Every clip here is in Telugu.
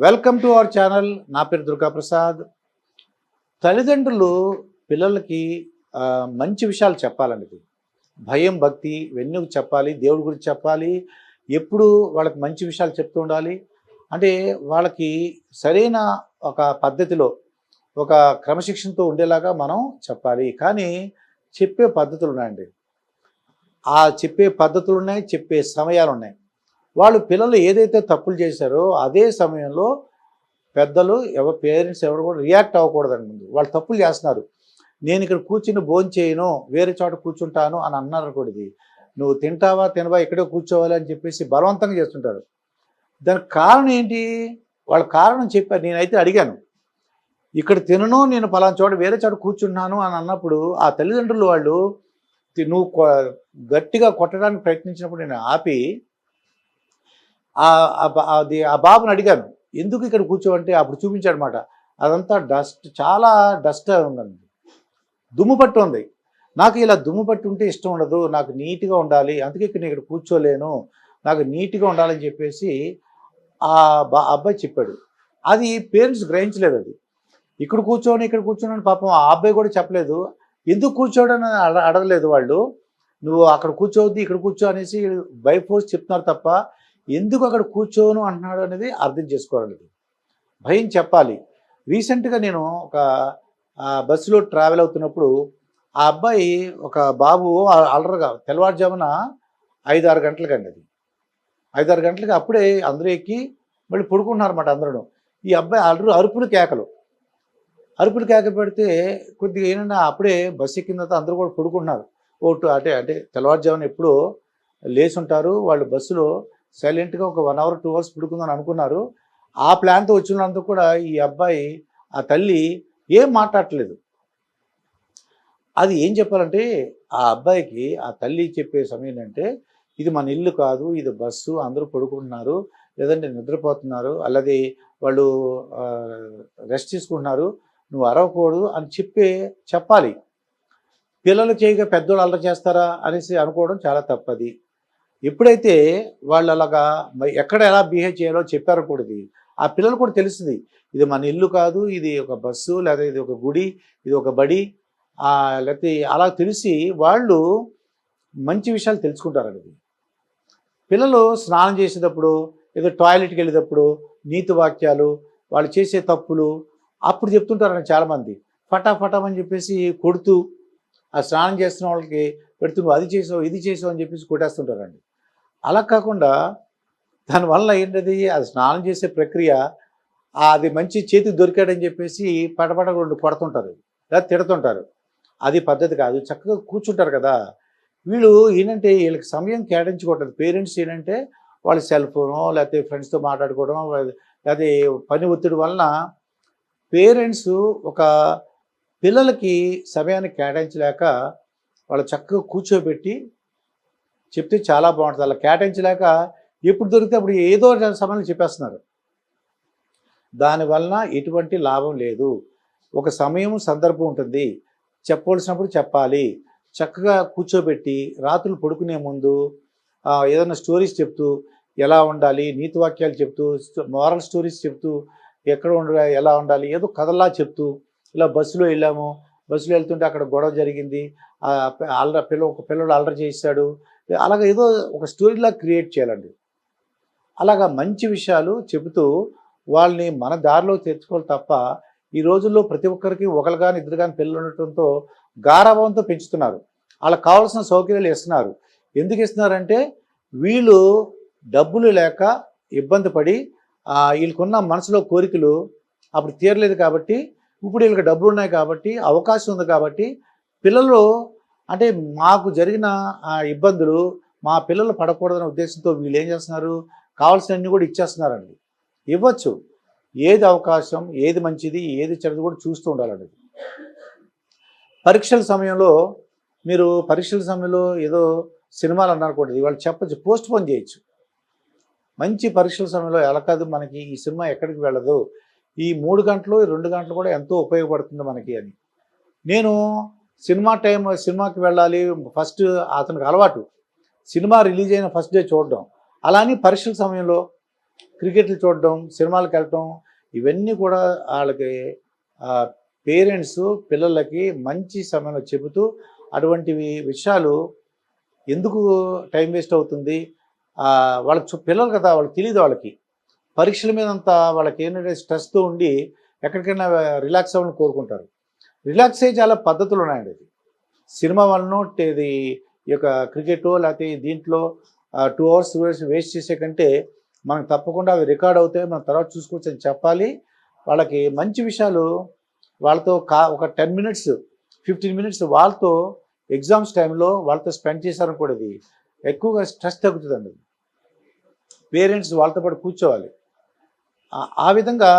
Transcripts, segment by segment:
Welcome to our channel. నా పేరు దుర్గా ప్రసాద్. తల్లిదండ్రులు పిల్లలకి మంచి విషయాలు చెప్పాలండి. భయం, భక్తి ఇవన్నీ చెప్పాలి. దేవుడి గురించి చెప్పాలి. ఎప్పుడు వాళ్ళకి మంచి విషయాలు చెప్తూ ఉండాలి. అంటే వాళ్ళకి సరైన ఒక పద్ధతిలో, ఒక క్రమశిక్షణతో ఉండేలాగా మనం చెప్పాలి. కానీ చెప్పే పద్ధతులు ఉన్నాయండి. ఆ చెప్పే పద్ధతులు ఉన్నాయి, చెప్పే సమయాలు ఉన్నాయి. వాళ్ళు పిల్లలు ఏదైతే తప్పులు చేశారో అదే సమయంలో పెద్దలు పేరెంట్స్ ఎవరు కూడా రియాక్ట్ అవ్వకూడదండి. ముందు వాళ్ళు తప్పులు చేస్తున్నారు, నేను ఇక్కడ కూర్చుని భోజనం చేయను, వేరే చోట కూర్చుంటాను అని అన్నారు అనుకోండి, నువ్వు తింటావా తినవా ఇక్కడే కూర్చోవాలి అని చెప్పేసి బలవంతంగా చేస్తుంటారు. దానికి కారణం ఏంటి? వాళ్ళ కారణం చెప్పారు. నేనైతే అడిగాను, ఇక్కడ తినను, నేను పలానా చోట వేరే చోట కూర్చుంటున్నాను అని అన్నప్పుడు ఆ తల్లిదండ్రులు వాళ్ళు నువ్వు గట్టిగా కొట్టడానికి ప్రయత్నించినప్పుడు నేను ఆపి ఆ బాబుని అడిగాను, ఎందుకు ఇక్కడ కూర్చోవంటే అప్పుడు చూపించాడనమాట. అదంతా డస్ట్, చాలా డస్ట్ ఉందండి, దుమ్ము పట్టు ఉంది. నాకు ఇలా దుమ్ము పట్టి ఉంటే ఇష్టం ఉండదు, నాకు నీట్గా ఉండాలి, అందుకే ఇక్కడ కూర్చోలేను, నాకు నీట్గా ఉండాలని చెప్పేసి అబ్బాయి చెప్పాడు. అది పేరెంట్స్ గ్రహించలేదు. అది ఇక్కడ కూర్చోని పాపం ఆ అబ్బాయి కూడా చెప్పలేదు. ఎందుకు కూర్చోడని అడగలేదు వాళ్ళు. నువ్వు అక్కడ కూర్చోవద్దు, ఇక్కడ కూర్చో అనేసి బై ఫోర్స్ చెప్తున్నారు తప్ప ఎందుకు అక్కడ కూర్చోను అంటున్నాడు అనేది అర్థం చేసుకోవాలి. భయం చెప్పాలి. రీసెంట్గా నేను ఒక బస్సులో ట్రావెల్ అవుతున్నప్పుడు ఆ అబ్బాయి, ఒక బాబు అల్లరగా తెల్లవారుజామున 5-6 గంటలకండి, అది 5-6 గంటలకి అప్పుడే అందరూ ఎక్కి మళ్ళీ పడుకుంటున్నారన్నమాట అందరూ. ఈ అబ్బాయి అరుపులు కేకలు పెడితే కొద్దిగా ఏంటంటే అప్పుడే బస్సు ఎక్కిన తర్వాత అందరూ కూడా పడుకుంటున్నారు. అంటే తెల్లవారుజామున ఎప్పుడో లేచి ఉంటారు వాళ్ళు, బస్సులో సైలెంట్గా ఒక 1 అవర్ 2 అవర్స్ పడుకుందని అనుకున్నారు. ఆ ప్లాన్తో వచ్చినందుకు కూడా ఈ అబ్బాయి, ఆ తల్లి ఏం మాట్లాడట్లేదు. అది ఏం చెప్పాలంటే ఆ అబ్బాయికి ఆ తల్లి చెప్పే సమయం ఏంటంటే, ఇది మన ఇల్లు కాదు, ఇది బస్సు, అందరూ పడుకుంటున్నారు, లేదంటే నిద్రపోతున్నారు, అలాగే వాళ్ళు రెస్ట్ తీసుకుంటున్నారు, నువ్వు అరవకూడదు అని చెప్పాలి. పిల్లలు చేయగా పెద్దోళ్ళు అల్లరి చేస్తారా అనేసి అనుకోవడం చాలా తప్పది. ఎప్పుడైతే వాళ్ళు అలాగా ఎక్కడ ఎలా బిహేవ్ చేయాలో చెప్పారకూడదు, ఆ పిల్లలు కూడా తెలుస్తుంది, ఇది మన ఇల్లు కాదు, ఇది ఒక బస్సు, లేదా ఇది ఒక గుడి, ఇది ఒక బడి, లేకపోతే అలా తెలిసి వాళ్ళు మంచి విషయాలు తెలుసుకుంటారండి. పిల్లలు స్నానం చేసేటప్పుడు, ఏదో టాయిలెట్కి వెళ్ళేటప్పుడు నీతి వాక్యాలు, వాళ్ళు చేసే తప్పులు అప్పుడు చెప్తుంటారండి చాలామంది. ఫటాఫటమని చెప్పేసి కొడుతూ, ఆ స్నానం చేస్తున్న వాళ్ళకి పెడుతూ, నువ్వు అది చేసావు, ఇది చేసావు అని చెప్పేసి కొట్టేస్తుంటారండి. అలా కాకుండా దానివల్ల ఏంటది, అది స్నానం చేసే ప్రక్రియ, అది మంచి చేతికి దొరికాడని చెప్పేసి పటపట 2 కొడుతుంటారు, లేదా తిడుతుంటారు. అది పద్ధతి కాదు. చక్కగా కూర్చుంటారు కదా. వీళ్ళు ఏంటంటే వీళ్ళకి సమయం కేటాయించుకోవట్లేదు. పేరెంట్స్ ఏంటంటే వాళ్ళ సెల్ ఫోనో, లేకపోతే ఫ్రెండ్స్తో మాట్లాడుకోవడం, లేకపోతే పని ఒత్తిడి వలన పేరెంట్స్ ఒక పిల్లలకి సమయాన్ని కేటాయించలేక వాళ్ళు చక్కగా కూర్చోబెట్టి చెప్తే చాలా బాగుంటుంది. అలా కేటాయించలేక ఎప్పుడు దొరికితే అప్పుడు ఏదో సమయంలో చెప్పేస్తున్నారు. దానివలన ఎటువంటి లాభం లేదు. ఒక సమయం, సందర్భం ఉంటుంది, చెప్పవలసినప్పుడు చెప్పాలి. చక్కగా కూర్చోబెట్టి రాత్రులు పడుకునే ముందు ఏదైనా స్టోరీస్ చెప్తూ, ఎలా ఉండాలి, నీతి వాక్యాలు చెప్తూ, మోరల్ స్టోరీస్ చెప్తూ, ఎక్కడ ఎలా ఉండాలి, ఏదో కథలా చెప్తూ, ఇలా బస్సులో వెళ్ళాము, బస్సులో వెళ్తుంటే అక్కడ గొడవ జరిగింది, ఒక పిల్లడు అల్లరి చేశాడు, అలాగ ఏదో ఒక స్టోరీలా క్రియేట్ చేయాలండి. అలాగా మంచి విషయాలు చెబుతూ వాళ్ళని మన దారిలో తెచ్చుకోవాలి తప్ప, ఈ రోజుల్లో ప్రతి ఒక్కరికి ఒకరు కానీ ఇద్దరు కానీ పిల్లలు ఉండటంతో గారాభంతో పెంచుతున్నారు. వాళ్ళకి కావాల్సిన సౌకర్యాలు ఇస్తున్నారు. ఎందుకు ఇస్తున్నారంటే వీళ్ళు డబ్బులు లేక ఇబ్బంది పడి వీళ్ళకున్న మనసులో కోరికలు అప్పుడు తీరలేదు కాబట్టి, ఇప్పుడు వీళ్ళకి డబ్బులు ఉన్నాయి కాబట్టి, అవకాశం ఉంది కాబట్టి, పిల్లలు అంటే మాకు జరిగిన ఇబ్బందులు మా పిల్లలు పడకూడదనే ఉద్దేశంతో వీళ్ళు ఏం చేస్తున్నారు, కావాల్సినవన్నీ కూడా ఇచ్చేస్తున్నారండి. ఇవ్వచ్చు, ఏది అవకాశం, ఏది మంచిది, ఏది చెడ్డది కూడా చూస్తూ ఉండాలండి. పరీక్షల సమయంలో ఏదో సినిమాలు అన్నారు కూడా, వాళ్ళు చెప్పచ్చు, పోస్ట్ పోన్ చేయొచ్చు. మంచి పరీక్షల సమయంలో ఎలా కాదు, మనకి ఈ సినిమా ఎక్కడికి వెళ్ళదు, ఈ 3 గంటలు 2 గంటలు కూడా ఎంతో ఉపయోగపడుతుంది మనకి అని. నేను సినిమాకి వెళ్ళాలి, ఫస్ట్ అతనికి అలవాటు సినిమా రిలీజ్ అయిన ఫస్ట్ డే చూడడం. అలా అని పరీక్షల సమయంలో క్రికెట్లు చూడడం, సినిమాలకు వెళ్ళటం, ఇవన్నీ కూడా వాళ్ళకి పేరెంట్స్ పిల్లలకి మంచి సమయంలో చెబుతూ అటువంటివి విషయాలు ఎందుకు టైం వేస్ట్ అవుతుంది, వాళ్ళకి పిల్లలు కదా, వాళ్ళకి తెలియదు. వాళ్ళకి పరీక్షల మీద అంతా వాళ్ళకి ఏంటంటే స్ట్రెస్తో ఉండి ఎక్కడికైనా రిలాక్స్ అవ్వాలని కోరుకుంటారు. రిలాక్స్ అయ్యే చాలా పద్ధతులు ఉన్నాయండి. ఇది సినిమా వలన ఇది ఈ యొక్క క్రికెట్ లేకపోతే దీంట్లో 2 అవర్స్ వేస్ట్ చేసే కంటే మనకు తప్పకుండా అవి రికార్డ్ అవుతాయి, మనం తర్వాత చూసుకోవచ్చు అని చెప్పాలి. వాళ్ళకి మంచి విషయాలు వాళ్ళతో ఒక 10 మినిట్స్ 15 మినిట్స్ వాళ్ళతో ఎగ్జామ్స్ టైంలో వాళ్ళతో స్పెండ్ చేశారనుకోండి, ఇది ఎక్కువగా స్ట్రెస్ తగ్గుతుందండి. పేరెంట్స్ వాళ్ళతో పాటు కూర్చోవాలి. ఆ విధంగా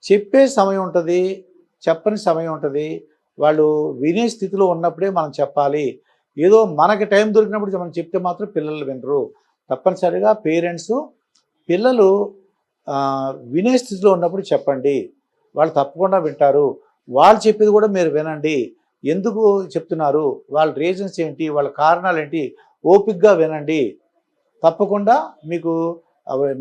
చెప్పే సమయం ఉంటుంది, చెప్పని సమయం ఉంటుంది. వాళ్ళు వినే స్థితిలో ఉన్నప్పుడే మనం చెప్పాలి. ఏదో మనకి టైం దొరికినప్పుడు మనం చెప్తే మాత్రం పిల్లలు వినరు. తప్పనిసరిగా పేరెంట్స్ పిల్లలు వినే స్థితిలో ఉన్నప్పుడు చెప్పండి, వాళ్ళు తప్పకుండా వింటారు. వాళ్ళు చెప్పేది కూడా మీరు వినండి. ఎందుకు చెప్తున్నారు, వాళ్ళ రీజన్స్ ఏంటి, వాళ్ళ కారణాలు ఏంటి, ఓపికగా వినండి. తప్పకుండా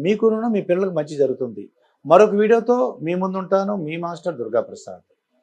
మీకును మీ పిల్లలకు మంచి జరుగుతుంది. మరొక వీడియోతో మీ ముందుంటాను. మీ మాస్టర్ దుర్గాప్రసాద్.